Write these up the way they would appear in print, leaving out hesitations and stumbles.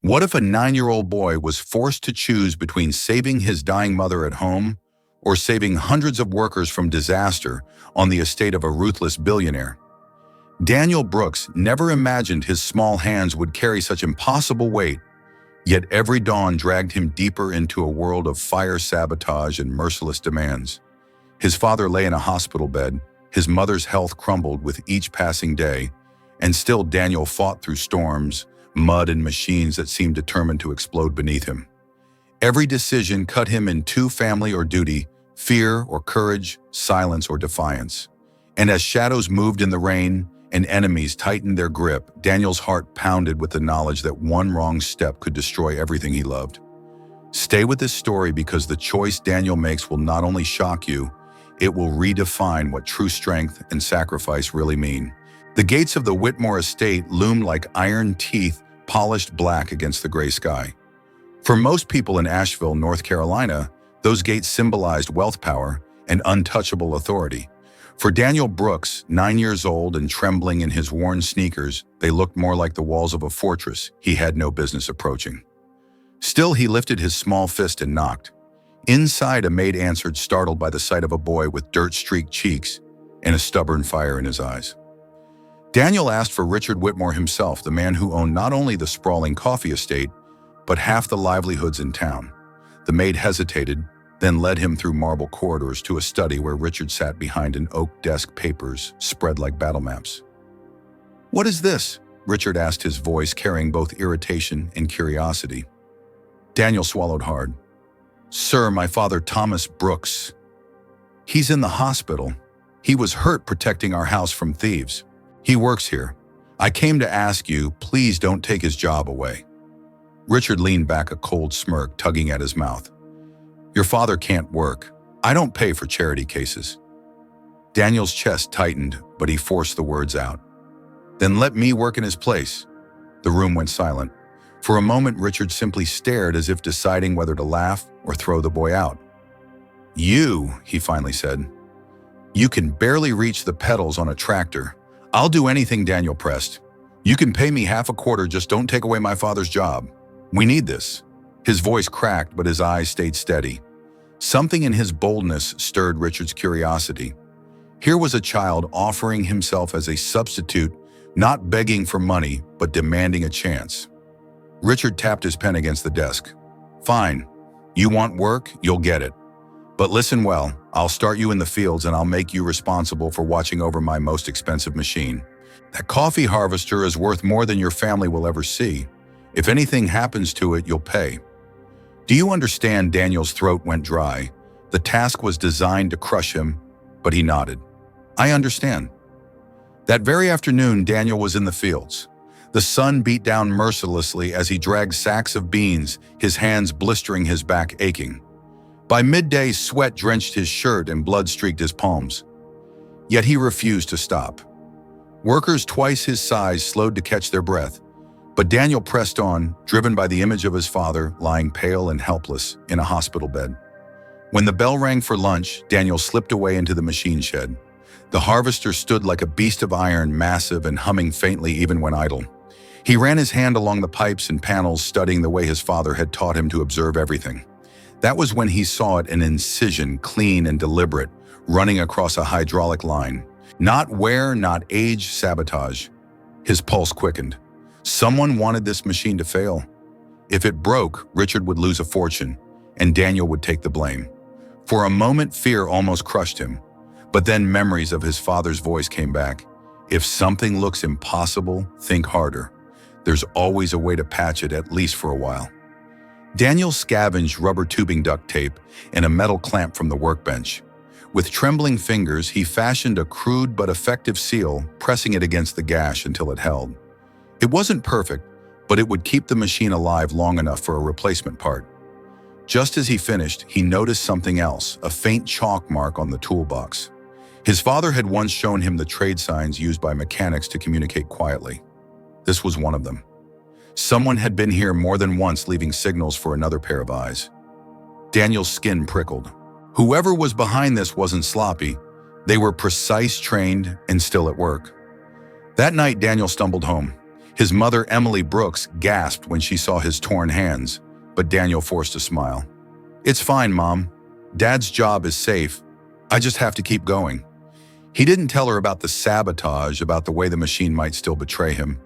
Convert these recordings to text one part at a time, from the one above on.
What if a 9-year-old boy was forced to choose between saving his dying mother at home or saving hundreds of workers from disaster on the estate of a ruthless billionaire? Daniel Brooks never imagined his small hands would carry such impossible weight, yet every dawn dragged him deeper into a world of fire sabotage and merciless demands. His father lay in a hospital bed, his mother's health crumbled with each passing day, and still Daniel fought through storms, mud, and machines that seemed determined to explode beneath him. Every decision cut him in two: family or duty, fear or courage, silence or defiance. And as shadows moved in the rain and enemies tightened their grip, Daniel's heart pounded with the knowledge that one wrong step could destroy everything he loved. Stay with this story, because the choice Daniel makes will not only shock you, it will redefine what true strength and sacrifice really mean. The gates of the Whitmore estate loomed like iron teeth polished black against the gray sky. For most people in Asheville, North Carolina, those gates symbolized wealth, power, and untouchable authority. For Daniel Brooks, 9 years old and trembling in his worn sneakers, they looked more like the walls of a fortress he had no business approaching. Still, he lifted his small fist and knocked. Inside, a maid answered, startled by the sight of a boy with dirt-streaked cheeks and a stubborn fire in his eyes. Daniel asked for Richard Whitmore himself, the man who owned not only the sprawling coffee estate, but half the livelihoods in town. The maid hesitated, then led him through marble corridors to a study where Richard sat behind an oak desk, papers spread like battle maps. "What is this?" Richard asked, his voice carrying both irritation and curiosity. Daniel swallowed hard. "Sir, my father, Thomas Brooks. He's in the hospital. He was hurt protecting our house from thieves. He works here. I came to ask you, please don't take his job away." Richard leaned back, a cold smirk tugging at his mouth. "Your father can't work. I don't pay for charity cases." Daniel's chest tightened, but he forced the words out. "Then let me work in his place." The room went silent. For a moment, Richard simply stared, as if deciding whether to laugh or throw the boy out. "You," he finally said. "You can barely reach the pedals on a tractor." "I'll do anything," Daniel pressed. "You can pay me half a quarter, just don't take away my father's job. We need this." His voice cracked, but his eyes stayed steady. Something in his boldness stirred Richard's curiosity. Here was a child offering himself as a substitute, not begging for money, but demanding a chance. Richard tapped his pen against the desk. "Fine. You want work, you'll get it. But listen well, I'll start you in the fields and I'll make you responsible for watching over my most expensive machine. That coffee harvester is worth more than your family will ever see. If anything happens to it, you'll pay." Do you understand? Daniel's throat went dry. The task was designed to crush him, but he nodded. "I understand." That very afternoon, Daniel was in the fields. The sun beat down mercilessly as he dragged sacks of beans, his hands blistering, his back aching. By midday, sweat drenched his shirt and blood streaked his palms. Yet he refused to stop. Workers twice his size slowed to catch their breath, but Daniel pressed on, driven by the image of his father lying pale and helpless in a hospital bed. When the bell rang for lunch, Daniel slipped away into the machine shed. The harvester stood like a beast of iron, massive and humming faintly even when idle. He ran his hand along the pipes and panels, studying the way his father had taught him to observe everything. That was when he saw it, an incision, clean and deliberate, running across a hydraulic line. Not wear, not age, sabotage. His pulse quickened. Someone wanted this machine to fail. If it broke, Richard would lose a fortune, and Daniel would take the blame. For a moment, fear almost crushed him. But then memories of his father's voice came back. If something looks impossible, think harder. There's always a way to patch it, at least for a while. Daniel scavenged rubber tubing, duct tape, and a metal clamp from the workbench. With trembling fingers, he fashioned a crude but effective seal, pressing it against the gash until it held. It wasn't perfect, but it would keep the machine alive long enough for a replacement part. Just as he finished, he noticed something else, a faint chalk mark on the toolbox. His father had once shown him the trade signs used by mechanics to communicate quietly. This was one of them. Someone had been here more than once, leaving signals for another pair of eyes. Daniel's skin prickled. Whoever was behind this wasn't sloppy. They were precise, trained, and still at work. That night, Daniel stumbled home. His mother, Emily Brooks, gasped when she saw his torn hands, but Daniel forced a smile. "It's fine, Mom. Dad's job is safe. I just have to keep going." He didn't tell her about the sabotage, about the way the machine might still betray him.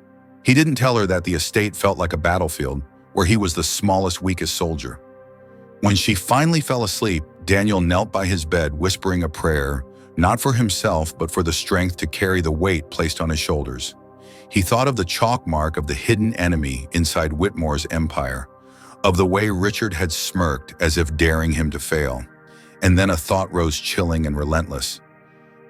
He didn't tell her that the estate felt like a battlefield, where he was the smallest, weakest soldier. When she finally fell asleep, Daniel knelt by his bed, whispering a prayer, not for himself, but for the strength to carry the weight placed on his shoulders. He thought of the chalk mark of the hidden enemy inside Whitmore's empire, of the way Richard had smirked as if daring him to fail. And then a thought rose, chilling and relentless.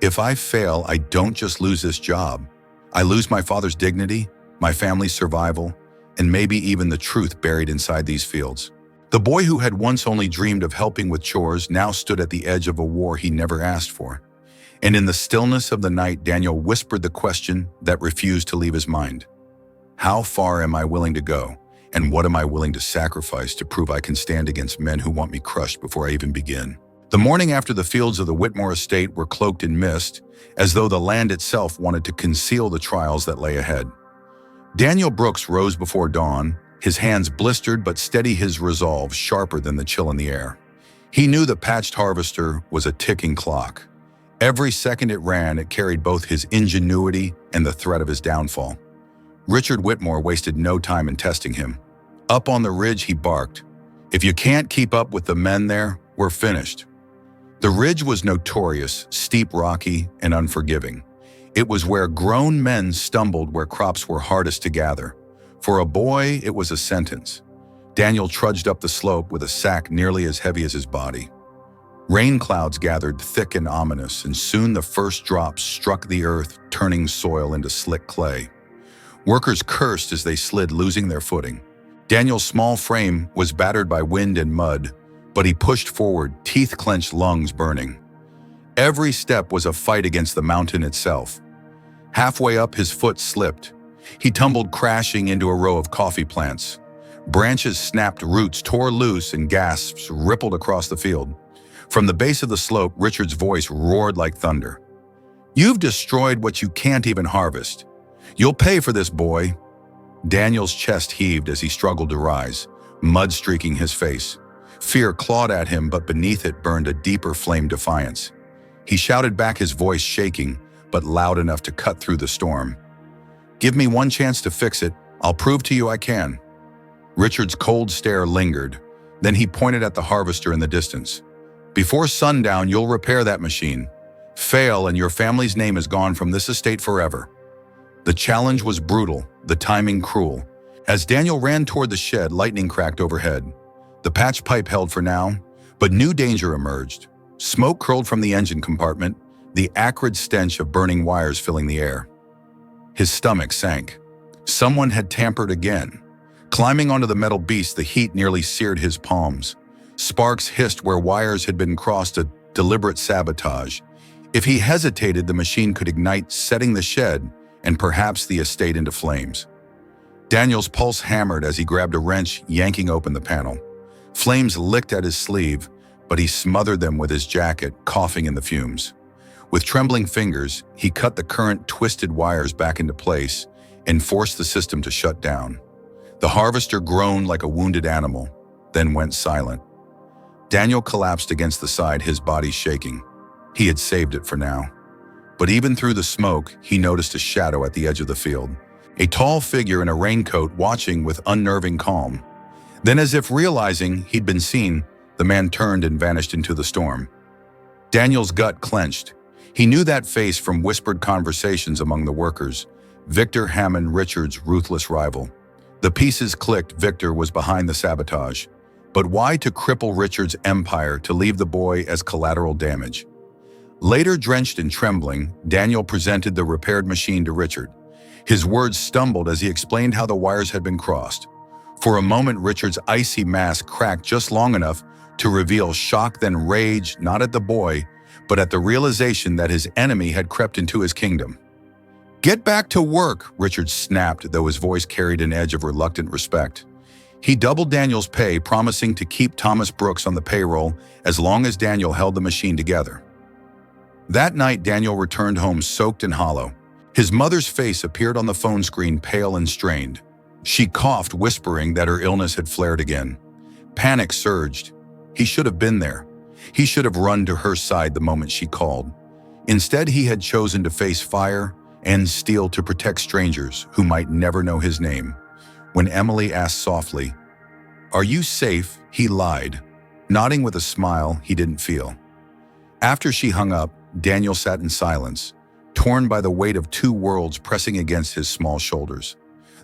If I fail, I don't just lose this job. I lose my father's dignity, my family's survival, and maybe even the truth buried inside these fields. The boy who had once only dreamed of helping with chores now stood at the edge of a war he never asked for. And in the stillness of the night, Daniel whispered the question that refused to leave his mind. How far am I willing to go? And what am I willing to sacrifice to prove I can stand against men who want me crushed before I even begin? The morning after, the fields of the Whitmore estate were cloaked in mist, as though the land itself wanted to conceal the trials that lay ahead. Daniel Brooks rose before dawn, his hands blistered but steady, his resolve sharper than the chill in the air. He knew the patched harvester was a ticking clock. Every second it ran, it carried both his ingenuity and the threat of his downfall. Richard Whitmore wasted no time in testing him. Up on the ridge, he barked, "If you can't keep up with the men there, we're finished." The ridge was notorious, steep, rocky, and unforgiving. It was where grown men stumbled, where crops were hardest to gather. For a boy, it was a sentence. Daniel trudged up the slope with a sack nearly as heavy as his body. Rain clouds gathered thick and ominous, and soon the first drops struck the earth, turning soil into slick clay. Workers cursed as they slid, losing their footing. Daniel's small frame was battered by wind and mud, but he pushed forward, teeth clenched, lungs burning. Every step was a fight against the mountain itself. Halfway up, his foot slipped. He tumbled crashing into a row of coffee plants. Branches snapped, roots tore loose, and gasps rippled across the field. From the base of the slope, Richard's voice roared like thunder. "You've destroyed what you can't even harvest. You'll pay for this, boy." Daniel's chest heaved as he struggled to rise, mud streaking his face. Fear clawed at him, but beneath it burned a deeper flame, defiance. He shouted back, his voice shaking, but loud enough to cut through the storm. "Give me one chance to fix it. I'll prove to you I can." Richard's cold stare lingered. Then he pointed at the harvester in the distance. "Before sundown, you'll repair that machine. Fail, and your family's name is gone from this estate forever." The challenge was brutal, the timing cruel. As Daniel ran toward the shed, lightning cracked overhead. The patch pipe held for now, but new danger emerged. Smoke curled from the engine compartment, the acrid stench of burning wires filling the air. His stomach sank. Someone had tampered again. Climbing onto the metal beast, the heat nearly seared his palms. Sparks hissed where wires had been crossed, a deliberate sabotage. If he hesitated, the machine could ignite, setting the shed and perhaps the estate into flames. Daniel's pulse hammered as he grabbed a wrench, yanking open the panel. Flames licked at his sleeve, but he smothered them with his jacket, coughing in the fumes. With trembling fingers, he cut the current twisted wires back into place and forced the system to shut down. The harvester groaned like a wounded animal, then went silent. Daniel collapsed against the side, his body shaking. He had saved it for now. But even through the smoke, he noticed a shadow at the edge of the field. A tall figure in a raincoat, watching with unnerving calm. Then, as if realizing he'd been seen, the man turned and vanished into the storm. Daniel's gut clenched. He knew that face from whispered conversations among the workers. Victor Hammond, Richard's ruthless rival. The pieces clicked. Victor was behind the sabotage. But why to cripple Richard's empire, to leave the boy as collateral damage? Later, drenched in trembling, Daniel presented the repaired machine to Richard. His words stumbled as he explained how the wires had been crossed. For a moment, Richard's icy mask cracked just long enough to reveal shock, then rage, not at the boy, but at the realization that his enemy had crept into his kingdom. "Get back to work," Richard snapped, though his voice carried an edge of reluctant respect. He doubled Daniel's pay, promising to keep Thomas Brooks on the payroll as long as Daniel held the machine together. That night, Daniel returned home soaked and hollow. His mother's face appeared on the phone screen, pale and strained. She coughed, whispering that her illness had flared again. Panic surged. He should have been there. He should have run to her side the moment she called. Instead, he had chosen to face fire and steel to protect strangers who might never know his name. When Emily asked softly, "Are you safe?" he lied, nodding with a smile he didn't feel. After she hung up, Daniel sat in silence, torn by the weight of two worlds pressing against his small shoulders.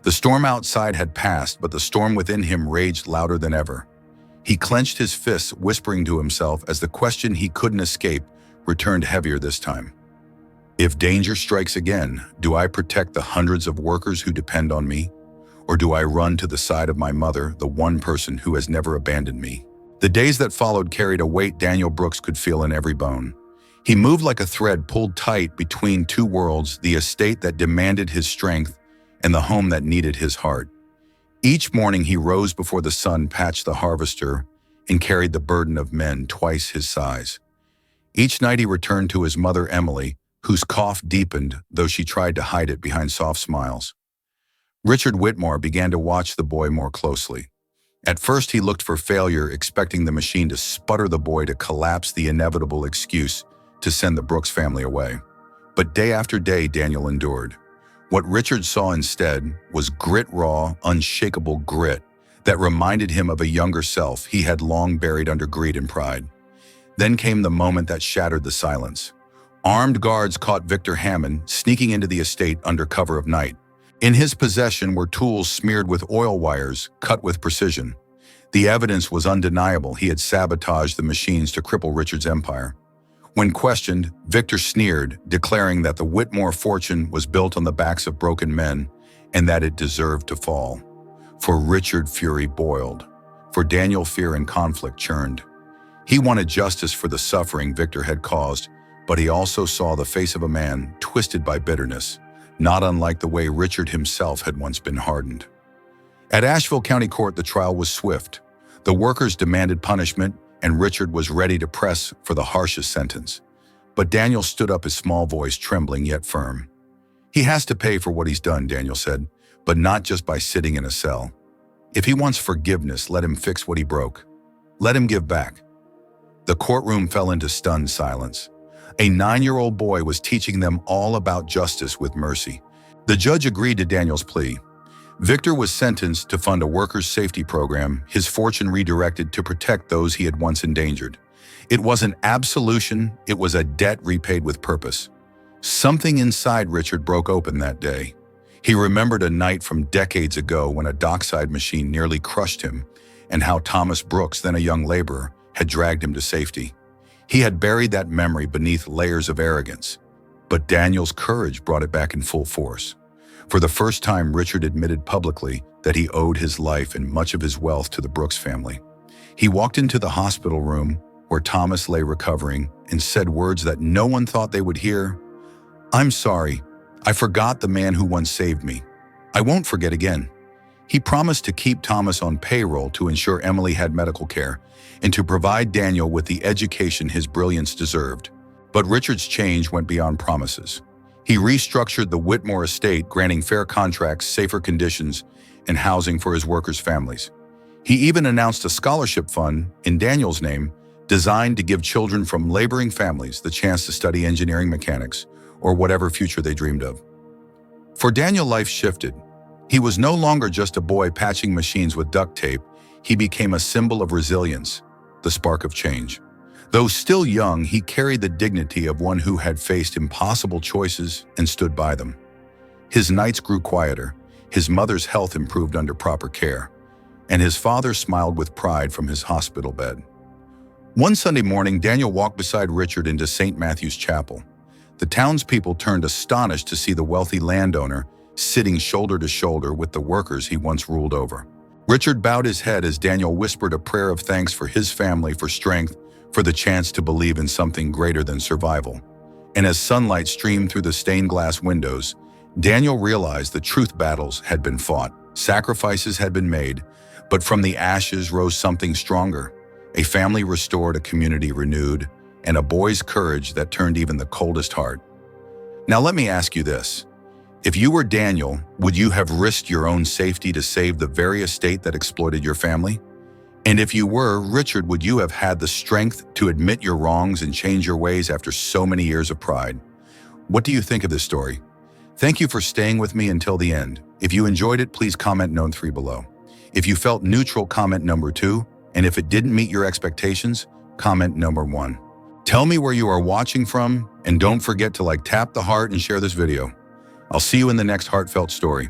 The storm outside had passed, but the storm within him raged louder than ever. He clenched his fists, whispering to himself as the question he couldn't escape returned heavier this time. If danger strikes again, do I protect the hundreds of workers who depend on me? Or do I run to the side of my mother, the one person who has never abandoned me? The days that followed carried a weight Daniel Brooks could feel in every bone. He moved like a thread pulled tight between two worlds, the estate that demanded his strength and the home that needed his heart. Each morning he rose before the sun patched the harvester and carried the burden of men twice his size. Each night he returned to his mother Emily, whose cough deepened, though she tried to hide it behind soft smiles. Richard Whitmore began to watch the boy more closely. At first he looked for failure, expecting the machine to sputter, the boy to collapse, the inevitable excuse to send the Brooks family away. But day after day Daniel endured. What Richard saw instead was grit, raw, unshakable grit that reminded him of a younger self he had long buried under greed and pride. Then came the moment that shattered the silence. Armed guards caught Victor Hammond sneaking into the estate under cover of night. In his possession were tools smeared with oil wires, cut with precision. The evidence was undeniable. He had sabotaged the machines to cripple Richard's empire. When questioned, Victor sneered, declaring that the Whitmore fortune was built on the backs of broken men and that it deserved to fall. For Richard, fury boiled. For Daniel, fear and conflict churned. He wanted justice for the suffering Victor had caused, but he also saw the face of a man twisted by bitterness, not unlike the way Richard himself had once been hardened. At Asheville County Court, the trial was swift. The workers demanded punishment, and Richard was ready to press for the harshest sentence. But Daniel stood up, his small voice trembling yet firm. "He has to pay for what he's done," Daniel said, "but not just by sitting in a cell. If he wants forgiveness, let him fix what he broke. Let him give back." The courtroom fell into stunned silence. A 9-year-old boy was teaching them all about justice with mercy. The judge agreed to Daniel's plea. Victor was sentenced to fund a workers' safety program, his fortune redirected to protect those he had once endangered. It wasn't absolution, it was a debt repaid with purpose. Something inside Richard broke open that day. He remembered a night from decades ago when a dockside machine nearly crushed him, and how Thomas Brooks, then a young laborer, had dragged him to safety. He had buried that memory beneath layers of arrogance, but Daniel's courage brought it back in full force. For the first time, Richard admitted publicly that he owed his life and much of his wealth to the Brooks family. He walked into the hospital room where Thomas lay recovering and said words that no one thought they would hear. "I'm sorry. I forgot the man who once saved me. I won't forget again." He promised to keep Thomas on payroll to ensure Emily had medical care and to provide Daniel with the education his brilliance deserved. But Richard's change went beyond promises. He restructured the Whitmore estate, granting fair contracts, safer conditions, and housing for his workers' families. He even announced a scholarship fund in Daniel's name, designed to give children from laboring families the chance to study engineering, mechanics, or whatever future they dreamed of. For Daniel, life shifted. He was no longer just a boy patching machines with duct tape. He became a symbol of resilience, the spark of change. Though still young, he carried the dignity of one who had faced impossible choices and stood by them. His nights grew quieter, his mother's health improved under proper care, and his father smiled with pride from his hospital bed. One Sunday morning, Daniel walked beside Richard into St. Matthew's Chapel. The townspeople turned astonished to see the wealthy landowner sitting shoulder to shoulder with the workers he once ruled over. Richard bowed his head as Daniel whispered a prayer of thanks for his family, for strength, for the chance to believe in something greater than survival. And as sunlight streamed through the stained glass windows, Daniel realized the truth battles had been fought, sacrifices had been made, but from the ashes rose something stronger. A family restored, a community renewed, and a boy's courage that turned even the coldest heart. Now let me ask you this. If you were Daniel, would you have risked your own safety to save the very estate that exploited your family? And if you were Richard, would you have had the strength to admit your wrongs and change your ways after so many years of pride? What do you think of this story? Thank you for staying with me until the end. If you enjoyed it, please comment Known 3 below. If you felt neutral, comment number 2. And if it didn't meet your expectations, comment number 1. Tell me where you are watching from, and don't forget to tap the heart and share this video. I'll see you in the next heartfelt story.